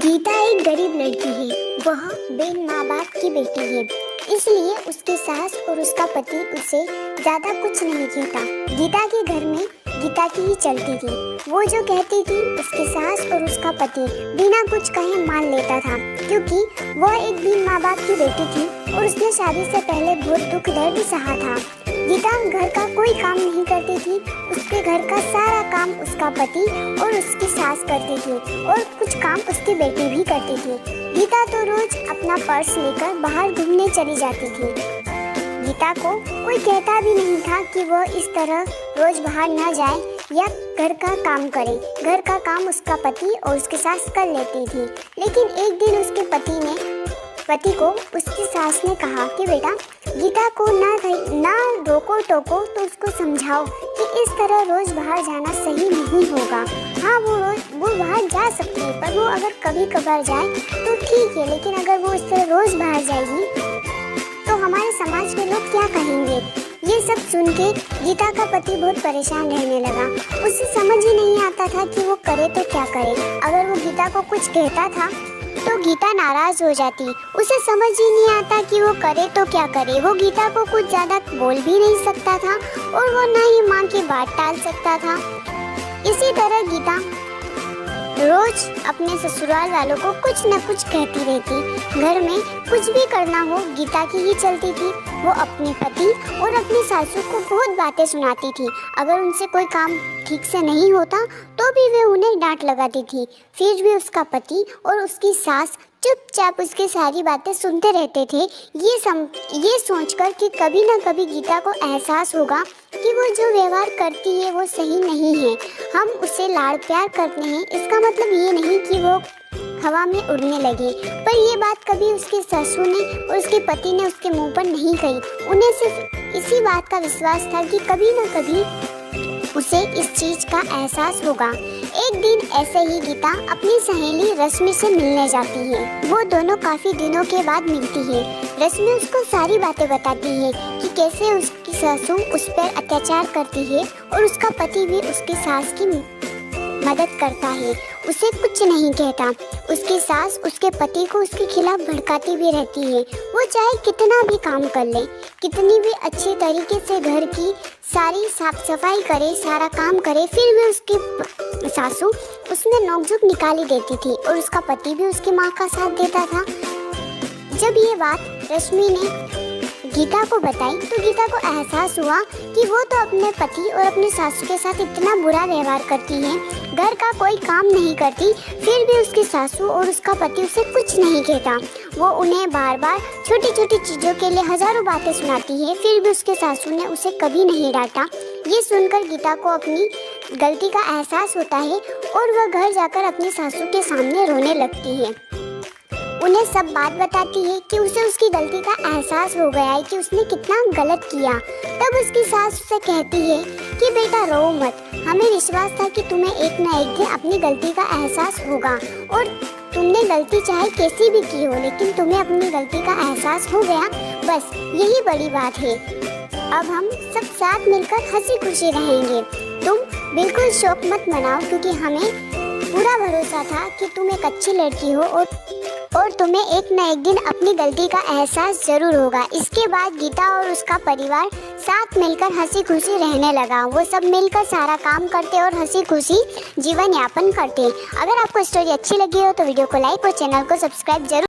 गीता एक गरीब लड़की है। वह बेन माँ बाप की बेटी है, इसलिए उसकी सास और उसका पति उसे ज्यादा कुछ नहीं कहता। गीता के घर में गीता की ही चलती थी। वो जो कहती थी उसकी सास और उसका पति बिना कुछ कहे मान लेता था, क्योंकि वह एक बेन माँ बाप की बेटी थी और उसने शादी से पहले बहुत दुख दर्द सहा था। गीता घर का कोई काम नहीं करती थी। उसके घर का सारा काम उसका पति और उसकी सास करती थी और कुछ काम उसकी बेटी भी करती थी। गीता तो रोज अपना पर्स लेकर बाहर घूमने चली जाती थी। गीता को कोई कहता भी नहीं था कि वह इस तरह रोज बाहर न जाए या घर का काम करे। घर का काम उसका पति और उसकी सास कर लेती थी। लेकिन एक दिन उसके पति को उसकी सास ने कहा कि बेटा, गीता को ना रोको टोको तो उसको समझाओ कि इस तरह रोज बाहर जाना सही नहीं होगा। हाँ, वो बाहर जा सकती है, पर वो अगर कभी कभार जाए तो ठीक है, लेकिन अगर वो इस तरह रोज बाहर जाएगी तो हमारे समाज के लोग क्या कहेंगे। ये सब सुन के गीता का पति बहुत परेशान रहने लगा। उसे समझ ही नहीं आता था कि वो करे तो क्या करे। अगर वो गीता को कुछ कहता था तो गीता नाराज हो जाती। उसे समझ ही नहीं आता कि वो करे तो क्या करे। वो गीता को कुछ ज़्यादा बोल भी नहीं सकता था और वो ना ही माँ की बात टाल सकता था। इसी तरह गीता रोज अपने ससुराल वालों को कुछ न कुछ कहती रहती। घर में कुछ भी करना हो गीता की ही चलती थी। वो अपने पति और अपनी सासू को बहुत बातें सुनाती थी। अगर उनसे कोई काम ठीक से नहीं होता तो भी वे उन्हें डांट लगाती थी। फिर भी उसका पति और उसकी सास चुपचाप उसकी सारी बातें सुनते रहते थे, ये सोचकर कि कभी ना कभी गीता को एहसास होगा कि वो जो व्यवहार करती है वो सही नहीं है। हम उसे लाड़ प्यार करते हैं, इसका मतलब ये नहीं कि वो हवा में उड़ने लगे। पर ये बात कभी उसके ससुर ने और उसके पति ने उसके मुंह पर नहीं कही। उन्हें सिर्फ इसी बात का विश्वास था कि कभी ना कभी उसे इस चीज का एहसास होगा। एक दिन ऐसे ही गीता अपनी सहेली रश्मि से मिलने जाती है। वो दोनों काफी दिनों के बाद मिलती है। रश्मि उसको सारी बातें बताती है कि कैसे उसकी सासू उस पर अत्याचार करती है और उसका पति भी उसकी सास की मदद करता है, उसे कुछ नहीं कहता। उसकी सास उसके पति को उसके खिलाफ भड़काती भी रहती है। वो चाहे कितना भी काम कर ले, कितनी भी अच्छी तरीके से घर की सारी साफ सफाई करे, सारा काम करे, फिर भी उसकी सासू उसमें नोकझोंक निकाली देती थी और उसका पति भी उसकी माँ का साथ देता था। जब ये बात रश्मि ने गीता को बताई तो गीता को एहसास हुआ कि वो तो अपने पति और अपनी सासू के साथ इतना बुरा व्यवहार करती है, घर का कोई काम नहीं करती, फिर भी उसकी सासू और उसका पति उसे कुछ नहीं कहता। वो उन्हें बार बार छोटी छोटी चीज़ों के लिए हजारों बातें सुनाती है, फिर भी उसके सासू ने उसे कभी नहीं डांटा। ये सुनकर गीता को अपनी गलती का एहसास होता है और वह घर जाकर अपनी सासू के सामने रोने लगती है। उन्हें सब बात बताती है कि उसे उसकी गलती का एहसास हो गया है कि उसने कितना गलत किया। तब उसकी सास उसे कहती है कि बेटा रो मत, हमें विश्वास था कि तुम्हें एक न एक दिन अपनी गलती का एहसास होगा और तुमने गलती चाहे कैसी भी की हो, लेकिन तुम्हें अपनी गलती का एहसास हो गया, बस यही बड़ी बात है। अब हम सब साथ मिलकर हंसी खुशी रहेंगे। तुम बिल्कुल शौक मत मनाओ, क्योंकि हमें पूरा भरोसा था कि तुम एक अच्छी लड़की हो और तुम्हें एक न एक दिन अपनी गलती का एहसास जरूर होगा। इसके बाद गीता और उसका परिवार साथ मिलकर हंसी खुशी रहने लगा। वो सब मिलकर सारा काम करते और हंसी खुशी जीवन यापन करते। अगर आपको स्टोरी अच्छी लगी हो तो वीडियो को लाइक और चैनल को सब्सक्राइब जरूर